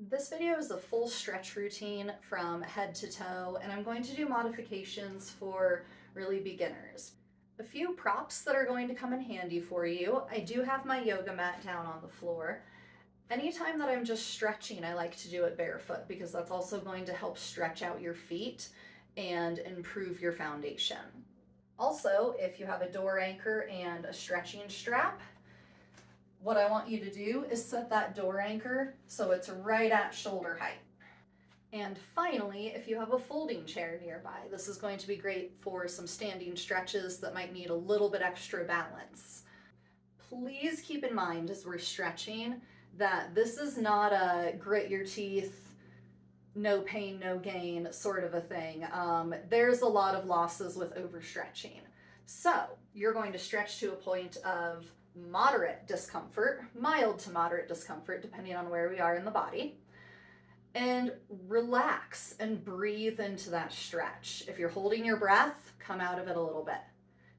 This video is a full stretch routine from head to toe, and I'm going to do modifications for really beginners. A few props that are going to come in handy for you. I do have my yoga mat down on the floor. Anytime that I'm just stretching, I like to do it barefoot because that's also going to help stretch out your feet and improve your foundation. Also, if you have a door anchor and a stretching strap, what I want you to do is set that door anchor so it's right at shoulder height. And finally, if you have a folding chair nearby, this is going to be great for some standing stretches that might need a little bit extra balance. Please keep in mind as we're stretching that this is not a grit your teeth, no pain, no gain sort of a thing. There's a lot of losses with overstretching. So you're going to stretch to a point of moderate discomfort, mild to moderate discomfort, depending on where we are in the body, and relax and breathe into that stretch. If you're holding your breath, come out of it a little bit.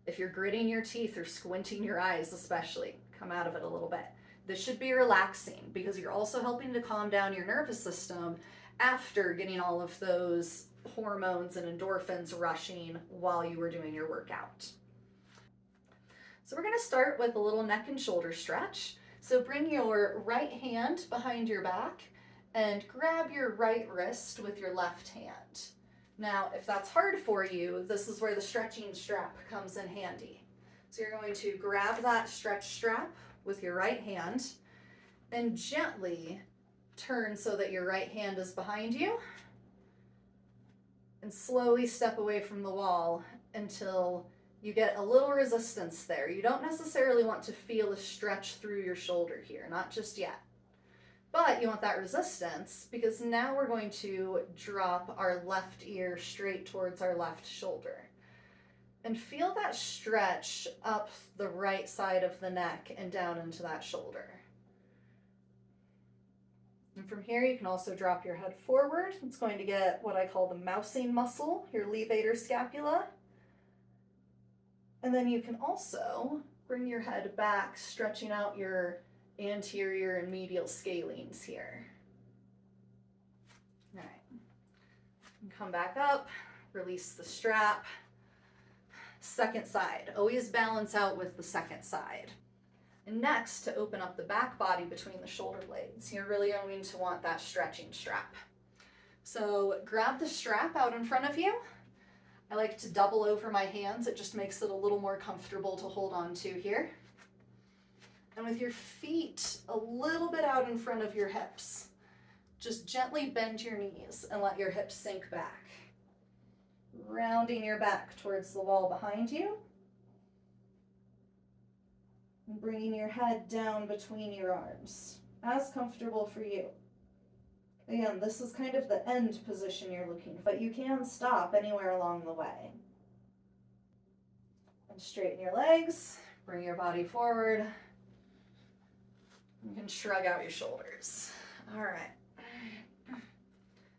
If you're gritting your teeth or squinting your eyes, especially, come out of it a little bit. This should be relaxing because you're also helping to calm down your nervous system after getting all of those hormones and endorphins rushing while you were doing your workout. So we're going to start with a little neck and shoulder stretch. So bring your right hand behind your back and grab your right wrist with your left hand. Now, if that's hard for you, this is where the stretching strap comes in handy. So you're going to grab that stretch strap with your right hand and gently turn so that your right hand is behind you and slowly step away from the wall until you get a little resistance there. You don't necessarily want to feel a stretch through your shoulder here, not just yet. But you want that resistance because now we're going to drop our left ear straight towards our left shoulder. And feel that stretch up the right side of the neck and down into that shoulder. And from here, you can also drop your head forward. It's going to get what I call the mousing muscle, your levator scapula. And then you can also bring your head back, stretching out your anterior and medial scalenes here. All right. Come back up, release the strap. Second side. Always balance out with the second side. And next, to open up the back body between the shoulder blades, you're really going to want that stretching strap. So grab the strap out in front of you. I like to double over my hands. It just makes it a little more comfortable to hold on to here. And with your feet a little bit out in front of your hips, just gently bend your knees and let your hips sink back. Rounding your back towards the wall behind you. And bringing your head down between your arms, as comfortable for you. Again, this is kind of the end position you're looking for, but you can stop anywhere along the way. And straighten your legs, bring your body forward. You can shrug out your shoulders. All right.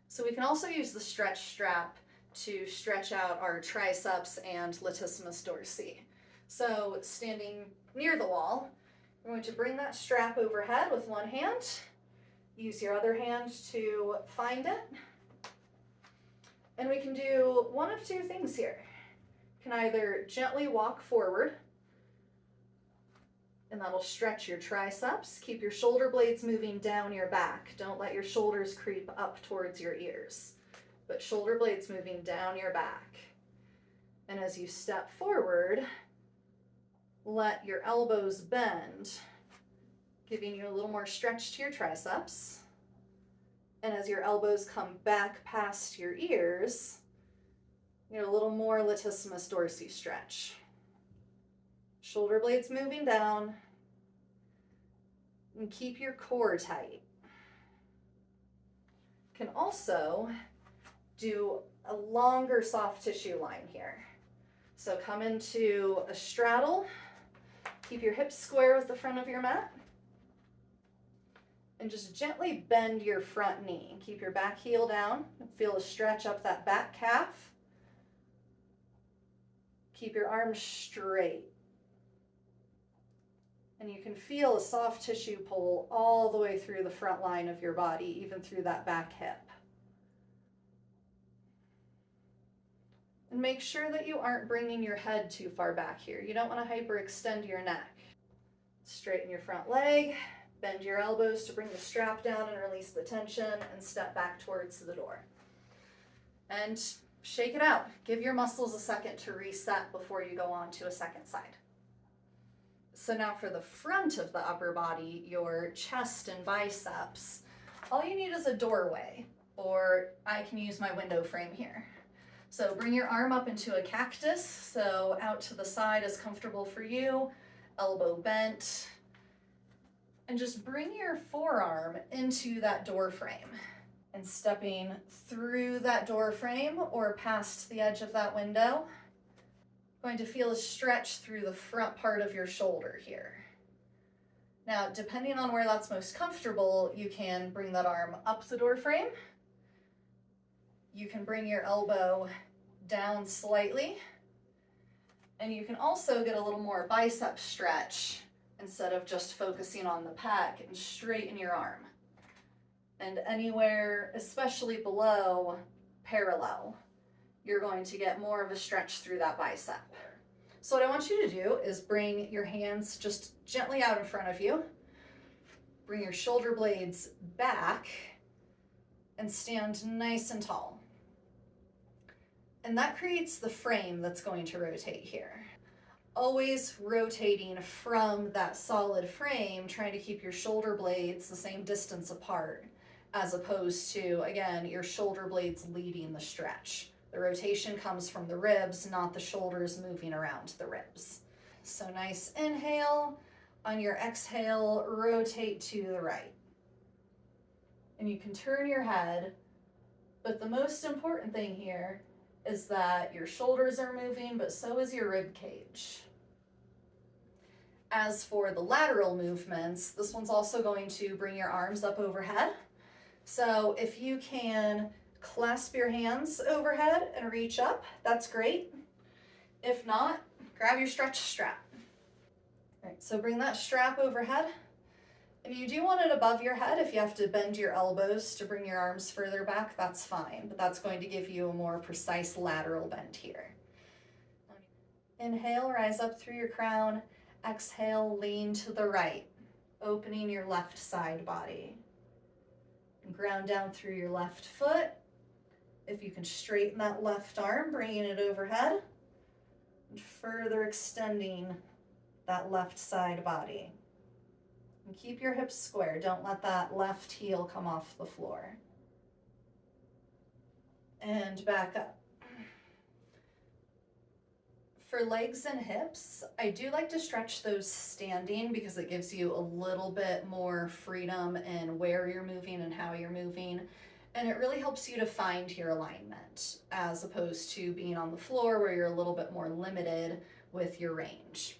So we can also use the stretch strap to stretch out our triceps and latissimus dorsi. So standing near the wall, we're going to bring that strap overhead with one hand. Use your other hand to find it. And we can do one of two things here. You can either gently walk forward, and that'll stretch your triceps. Keep your shoulder blades moving down your back. Don't let your shoulders creep up towards your ears, but shoulder blades moving down your back. And as you step forward, let your elbows bend, giving you a little more stretch to your triceps. And as your elbows come back past your ears, you get a little more latissimus dorsi stretch. Shoulder blades moving down, and keep your core tight. You can also do a longer soft tissue line here. So come into a straddle, keep your hips square with the front of your mat, and just gently bend your front knee. Keep your back heel down, feel a stretch up that back calf. Keep your arms straight. And you can feel a soft tissue pull all the way through the front line of your body, even through that back hip. And make sure that you aren't bringing your head too far back here. You don't want to hyperextend your neck. Straighten your front leg, bend your elbows to bring the strap down and release the tension, and step back towards the door. And shake it out. Give your muscles a second to reset before you go on to a second side. So now for the front of the upper body, your chest and biceps, all you need is a doorway, or I can use my window frame here. So bring your arm up into a cactus, so out to the side is comfortable for you, elbow bent, and just bring your forearm into that door frame. And stepping through that door frame or past the edge of that window, going to feel a stretch through the front part of your shoulder here. Now, depending on where that's most comfortable, you can bring that arm up the door frame. You can bring your elbow down slightly. And you can also get a little more bicep stretch instead of just focusing on the pec, and straighten your arm. And anywhere, especially below parallel, you're going to get more of a stretch through that bicep. So what I want you to do is bring your hands just gently out in front of you. Bring your shoulder blades back and stand nice and tall. And that creates the frame that's going to rotate here. Always rotating from that solid frame, trying to keep your shoulder blades the same distance apart, as opposed to, again, your shoulder blades leading the stretch. The rotation comes from the ribs, not the shoulders moving around the ribs. So nice inhale. On your exhale, rotate to the right. And you can turn your head, but the most important thing here is that your shoulders are moving, but so is your rib cage. As for the lateral movements, this one's also going to bring your arms up overhead. So if you can clasp your hands overhead and reach up, that's great. If not, grab your stretch strap. All right, so bring that strap overhead. And you do want it above your head. If you have to bend your elbows to bring your arms further back, that's fine, but that's going to give you a more precise lateral bend here. Inhale, rise up through your crown. Exhale, lean to the right, opening your left side body. And ground down through your left foot. If you can straighten that left arm, bringing it overhead, and further extending that left side body. And keep your hips square. Don't let that left heel come off the floor. And back up. For legs and hips, I do like to stretch those standing because it gives you a little bit more freedom in where you're moving and how you're moving. And it really helps you to find your alignment as opposed to being on the floor where you're a little bit more limited with your range.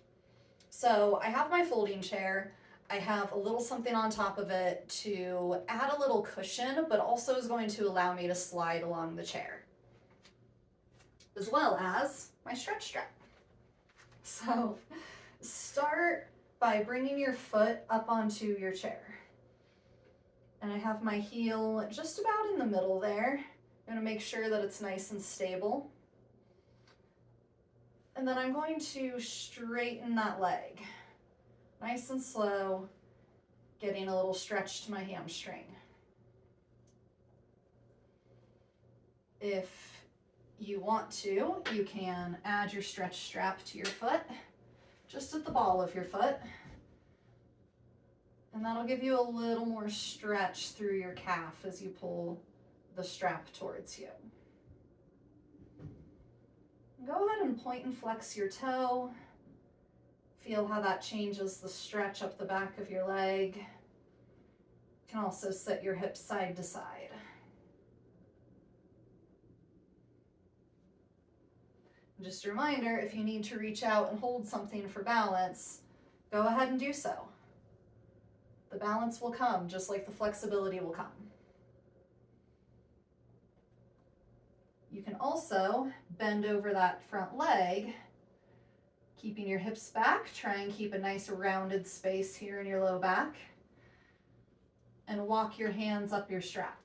So I have my folding chair. I have a little something on top of it to add a little cushion, but also is going to allow me to slide along the chair, as well as my stretch strap. So start by bringing your foot up onto your chair. And I have my heel just about in the middle there. I'm going to make sure that it's nice and stable. And then I'm going to straighten that leg. Nice and slow, getting a little stretch to my hamstring. If you want to, you can add your stretch strap to your foot, just at the ball of your foot. And that'll give you a little more stretch through your calf as you pull the strap towards you. Go ahead and point and flex your toe. Feel how that changes the stretch up the back of your leg. You can also set your hips side to side. Just a reminder, if you need to reach out and hold something for balance, go ahead and do so. The balance will come, just like the flexibility will come. You can also bend over that front leg, Keeping your hips back, try and keep a nice rounded space here in your low back. And walk your hands up your strap.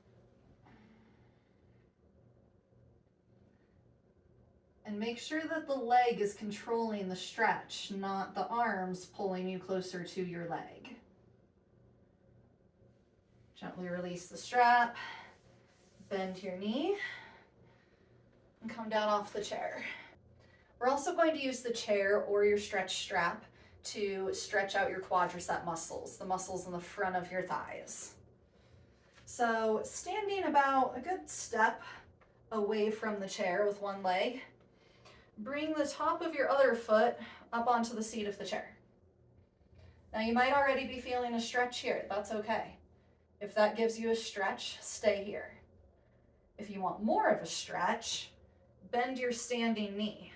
And make sure that the leg is controlling the stretch, not the arms pulling you closer to your leg. Gently release the strap, bend your knee, and come down off the chair. We're also going to use the chair or your stretch strap to stretch out your quadricep muscles, the muscles in the front of your thighs. So standing about a good step away from the chair with one leg, bring the top of your other foot up onto the seat of the chair. Now you might already be feeling a stretch here, that's okay. If that gives you a stretch, stay here. If you want more of a stretch, bend your standing knee.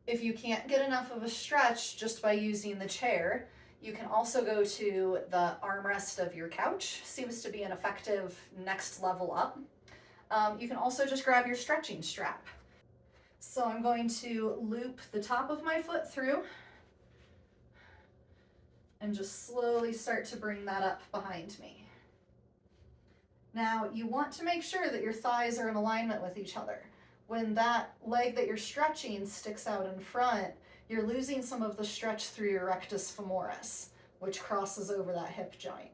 If you can't get enough of a stretch just by using the chair, you can also go to the armrest of your couch. Seems to be an effective next level up. You can also just grab your stretching strap. So I'm going to loop the top of my foot through and just slowly start to bring that up behind me. Now you want to make sure that your thighs are in alignment with each other. When that leg that you're stretching sticks out in front, you're losing some of the stretch through your rectus femoris, which crosses over that hip joint.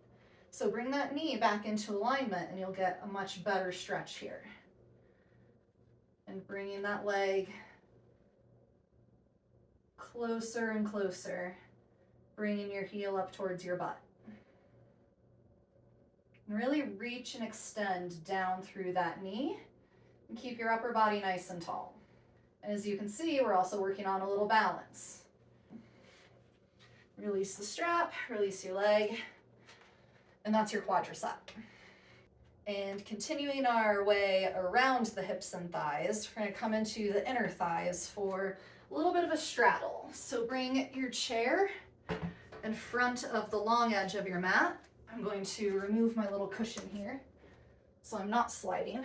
So bring that knee back into alignment and you'll get a much better stretch here. And bringing that leg closer and closer, bringing your heel up towards your butt. And really reach and extend down through that knee and keep your upper body nice and tall. And as you can see, we're also working on a little balance. Release the strap, release your leg, and that's your quadricep. And continuing our way around the hips and thighs, we're going to come into the inner thighs for a little bit of a straddle. So bring your chair in front of the long edge of your mat. I'm going to remove my little cushion here so I'm not sliding.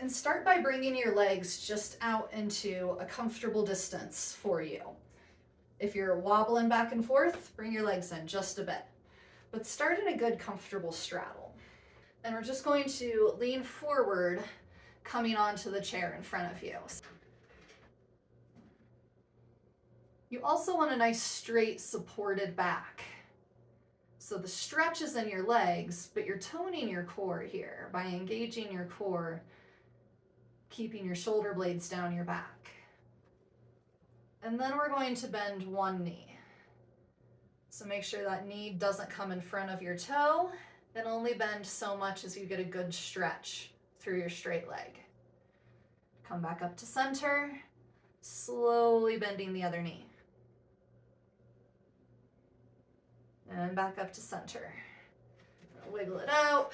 And start by bringing your legs just out into a comfortable distance for you. If you're wobbling back and forth, bring your legs in just a bit. But start in a good, comfortable straddle. And we're just going to lean forward, coming onto the chair in front of you. You also want a nice, straight, supported back. So the stretch is in your legs, but you're toning your core here by engaging your core, keeping your shoulder blades down your back. And then we're going to bend one knee. So make sure that knee doesn't come in front of your toe, and only bend so much as you get a good stretch through your straight leg. Come back up to center, slowly bending the other knee. And back up to center. Wiggle it out,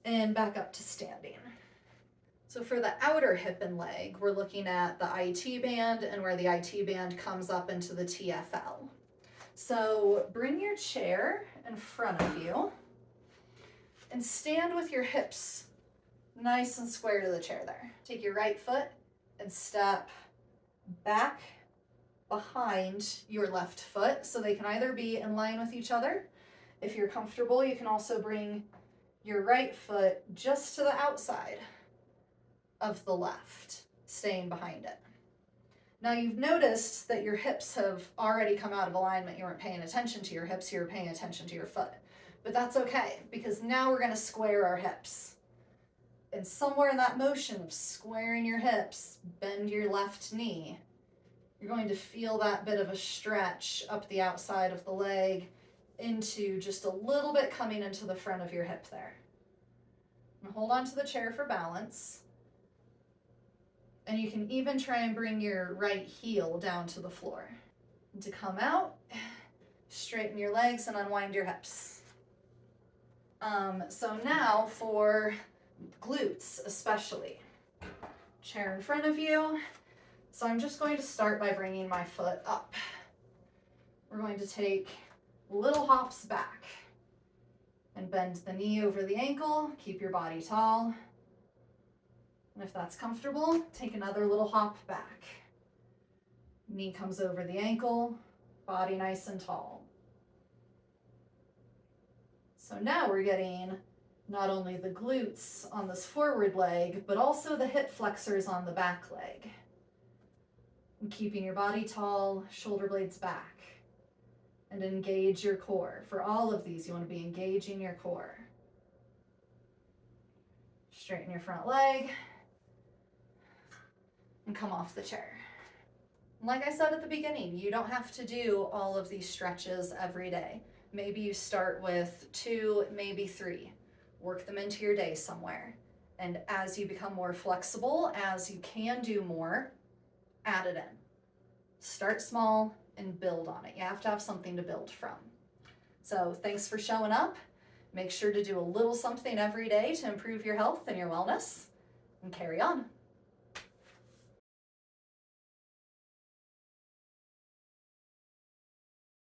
and back up to standing. So for the outer hip and leg, we're looking at the IT band and where the IT band comes up into the TFL. So bring your chair in front of you and stand with your hips nice and square to the chair there. Take your right foot and step back behind your left foot so they can either be in line with each other. If you're comfortable, you can also bring your right foot just to the outside of the left, staying behind it. Now you've noticed that your hips have already come out of alignment. You weren't paying attention to your hips, you were paying attention to your foot. But that's okay, because now we're going to square our hips. And somewhere in that motion of squaring your hips, bend your left knee. You're going to feel that bit of a stretch up the outside of the leg into just a little bit coming into the front of your hip there. And hold on to the chair for balance. And you can even try and bring your right heel down to the floor. And to come out, straighten your legs and unwind your hips. So now for glutes especially. Chair in front of you. So I'm just going to start by bringing my foot up. We're going to take little hops back and bend the knee over the ankle. Keep your body tall. And if that's comfortable, take another little hop back. Knee comes over the ankle, body nice and tall. So now we're getting not only the glutes on this forward leg, but also the hip flexors on the back leg. And keeping your body tall, shoulder blades back. And engage your core. For all of these, you want to be engaging your core. Straighten your front leg. And come off the chair. Like I said at the beginning, you don't have to do all of these stretches every day. Maybe you start with 2, maybe 3. Work them into your day somewhere. And as you become more flexible, as you can do more, add it in. Start small and build on it. You have to have something to build from. So thanks for showing up. Make sure to do a little something every day to improve your health and your wellness, and carry on.